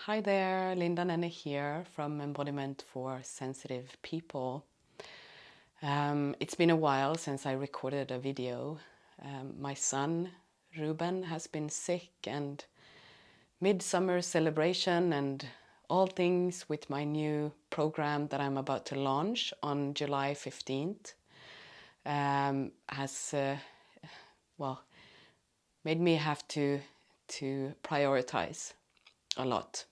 Hi there, Linda Nenne here from Embodiment for Sensitive People. It's been a while since I recorded a video. My son, Ruben, has been sick, and midsummer celebration and all things with my new program that I'm about to launch on July 15th has, made me have to prioritize a lot.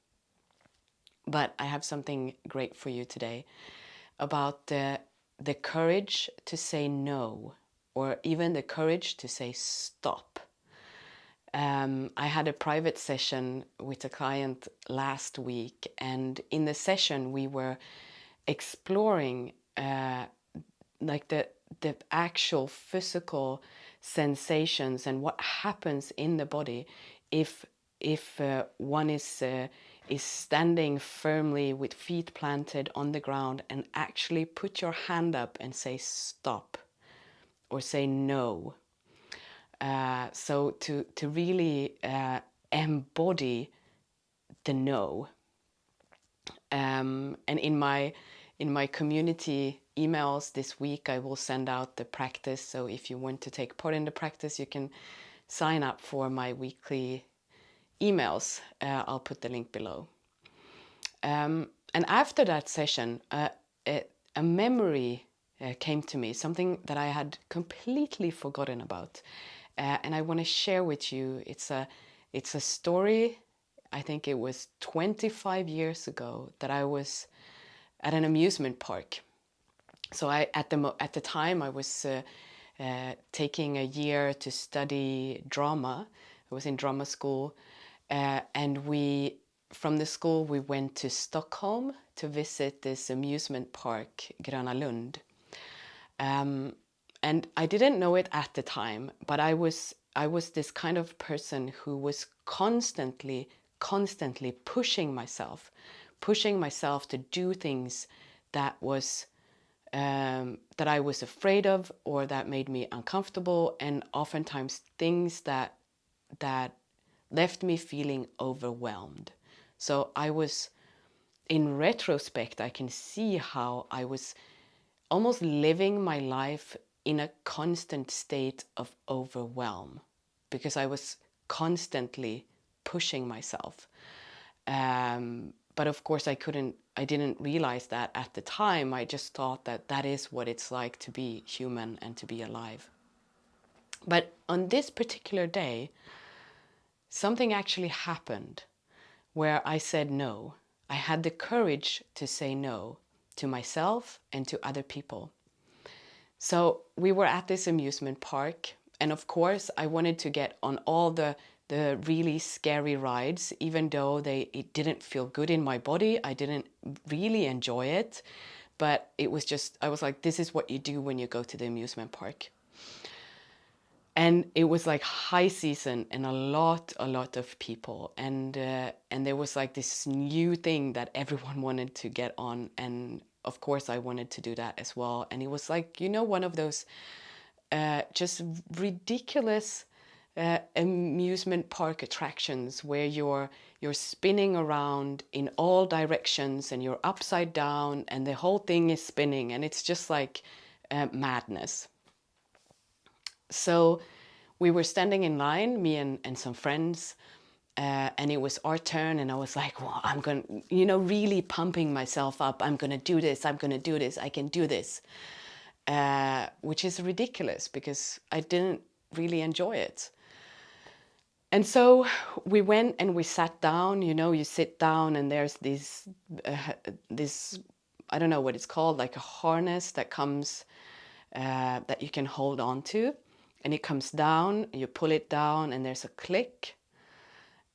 But I have something great for you today about the courage to say no, or even the courage to say stop. I had a private session with a client last week, and in the session we were exploring like the actual physical sensations and what happens in the body if one is standing firmly with feet planted on the ground and actually put your hand up and say stop or say no. So to really embody the no. And in my community emails this week, I will send out the practice. So if you want to take part in the practice, you can sign up for my weekly emails. I'll put the link below. And after that session, a memory came to me, something that I had completely forgotten about. And I want to share with you. It's a story. I think it was 25 years ago that I was at an amusement park. So at the time I was taking a year to study drama. I was in drama school, and from the school we went to Stockholm to visit this amusement park, Gröna Lund. And I didn't know it at the time, but I was this kind of person who was constantly pushing myself to do things that I was afraid of, or that made me uncomfortable, and oftentimes things that left me feeling overwhelmed. So I was, in retrospect, I can see how I was almost living my life in a constant state of overwhelm, because I was constantly pushing myself. But of course I didn't realize that at the time. I just thought that is what it's like to be human and to be alive. But on this particular day, something actually happened where I said no. I had the courage to say no to myself and to other people. So we were at this amusement park, and of course I wanted to get on all the really scary rides, even though it didn't feel good in my body. I didn't really enjoy it, but it was just, I was like, this is what you do when you go to the amusement park. And it was like high season and a lot of people, and there was like this new thing that everyone wanted to get on, and of course I wanted to do that as well. And it was like, one of those just ridiculous amusement park attractions where you're spinning around in all directions and you're upside down and the whole thing is spinning, and it's just like madness. So we were standing in line, me and some friends, and it was our turn, and I was like, well, I'm going to, really pumping myself up. I'm going to do this. I can do this. Which is ridiculous because I didn't really enjoy it. And so we went and we sat down. You sit down and there's this, I don't know what it's called, like a harness that comes, that you can hold on to. And it comes down, you pull it down, and there's a click.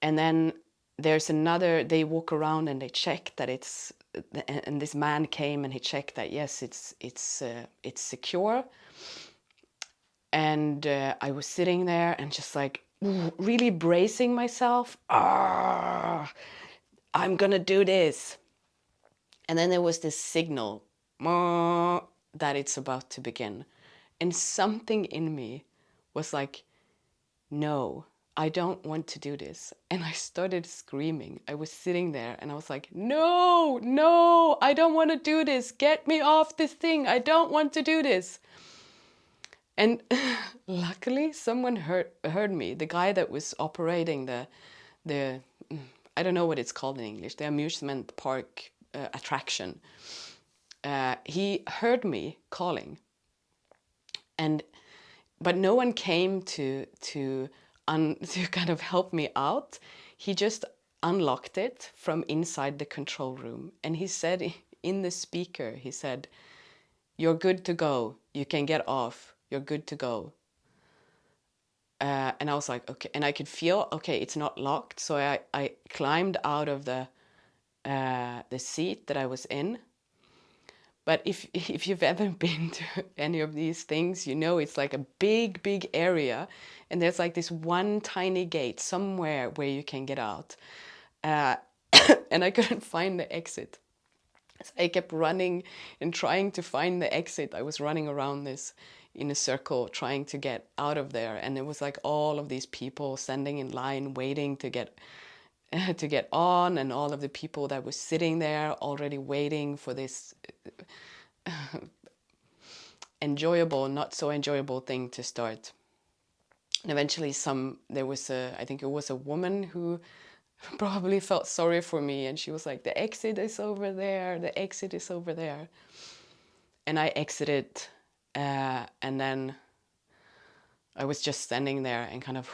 And then there's another, they walk around and they check that it's, and this man came and he checked that, yes, it's secure. And I was sitting there and just like really bracing myself. I'm gonna do this. And then there was this signal that it's about to begin. And something in me was like, no, I don't want to do this. And I started screaming. I was sitting there and I was like, no, no, I don't want to do this. Get me off this thing. I don't want to do this. And luckily someone heard me. The guy that was operating the I don't know what it's called in English, the amusement park attraction. He heard me calling, but no one came to kind of help me out. He just unlocked it from inside the control room, and he said in the speaker, he said, "You're good to go. You can get off. You're good to go." And I was like, okay, and I could feel, okay, it's not locked. So I climbed out of the seat that I was in. But if you've ever been to any of these things, you know it's like a big area, and there's like this one tiny gate somewhere where you can get out. And I couldn't find the exit. So I kept running and trying to find the exit. I was running around this in a circle trying to get out of there, and it was like all of these people standing in line waiting to get on, and all of the people that were sitting there already waiting for this enjoyable, not so enjoyable thing to start. And eventually I think it was a woman who probably felt sorry for me, and she was like, the exit is over there, the exit is over there. And I exited, and then I was just standing there and kind of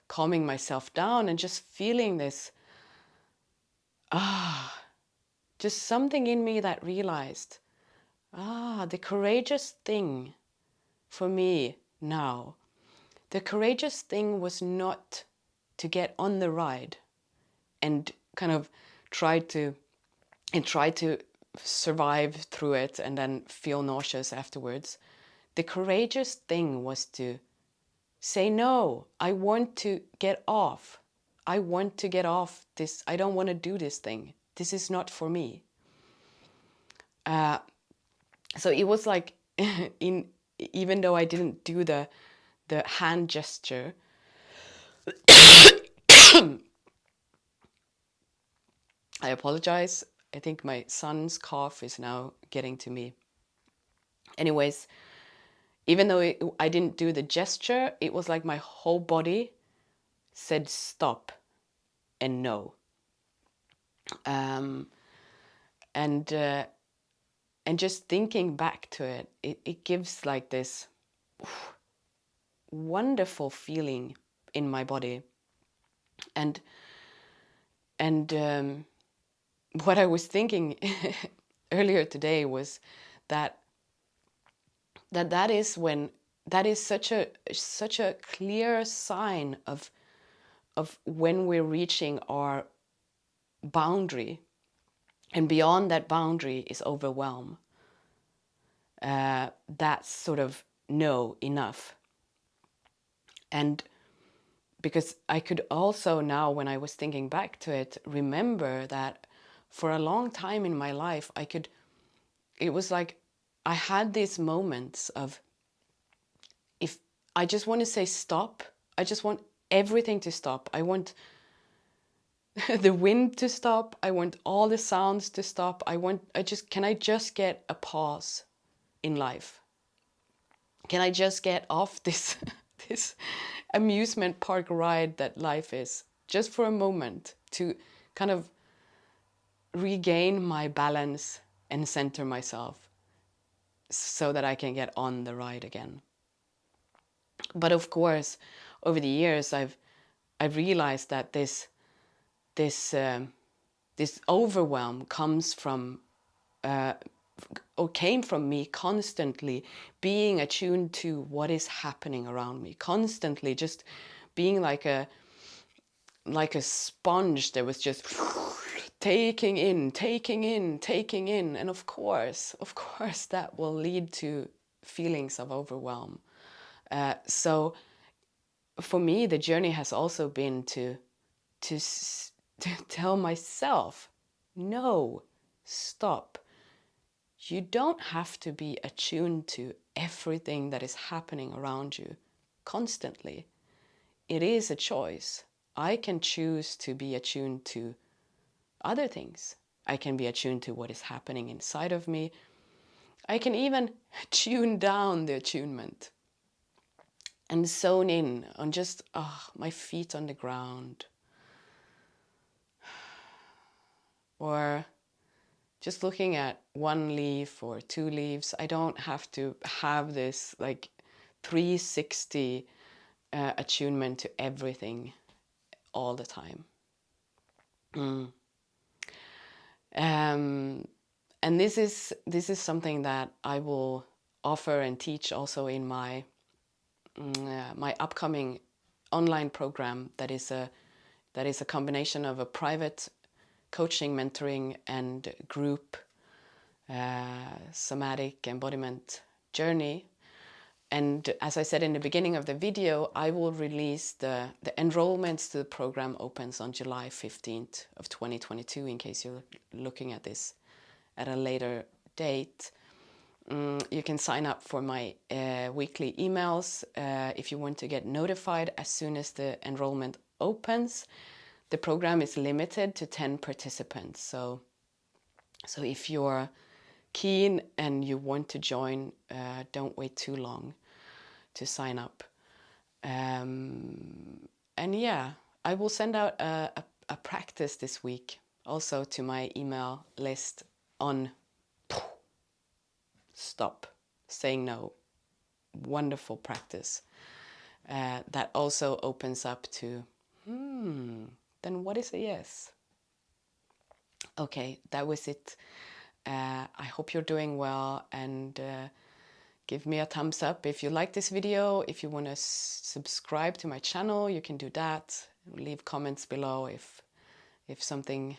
calming myself down and just feeling this, just something in me that realized, the courageous thing for me now, the courageous thing was not to get on the ride and kind of try to survive through it and then feel nauseous afterwards. The courageous thing was to say, no, I want to get off. I want to get off this. I don't want to do this thing. This is not for me. So it was like, even though I didn't do the hand gesture, I apologize. I think my son's cough is now getting to me. Anyways, even though I didn't do the gesture, it was like my whole body said stop and no. And just thinking back to it, it gives like this wonderful feeling in my body. And what I was thinking earlier today was that is such a clear sign of when we're reaching our boundary, and beyond that boundary is overwhelm. That's sort of no, enough. And because I could also now, when I was thinking back to it, remember that for a long time in my life, it was like I had these moments of, if I just want to say stop, I just want everything to stop. I want the wind to stop. I want all the sounds to stop. Can I just get a pause in life? Can I just get off this this amusement park ride that life is, just for a moment, to kind of regain my balance and center myself so that I can get on the ride again. But of course, over the years, I've realized that this overwhelm comes from or came from me constantly being attuned to what is happening around me, constantly just being like a sponge that was just taking in, and of course that will lead to feelings of overwhelm. So for me, the journey has also been to tell myself, no, stop. You don't have to be attuned to everything that is happening around you constantly. it is a choice. I can choose to be attuned to other things. I can be attuned to what is happening inside of me. I can even tune down the attunement and zone in on just my feet on the ground, or just looking at one leaf or two leaves. I don't have to have this like 360 attunement to everything all the time. And this is something that I will offer and teach also in my my upcoming online program that is a combination of a private coaching, mentoring, and group somatic embodiment journey. And as I said in the beginning of the video, I will release the enrollments to the program opens on July 15th of 2022, in case you're looking at this at a later date. You can sign up for my weekly emails if you want to get notified as soon as the enrollment opens. The program is limited to 10 participants. So if you're keen and you want to join, don't wait too long to sign up. And yeah, I will send out a practice this week also to my email list on stop saying no. Wonderful practice that also opens up to then what is a yes? Okay, that was it. I hope you're doing well, and give me a thumbs up if you like this video. If you want to subscribe to my channel, you can do that. Leave comments below if something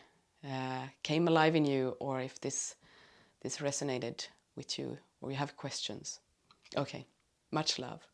came alive in you, or if this resonated with you, or you have questions. Okay, much love.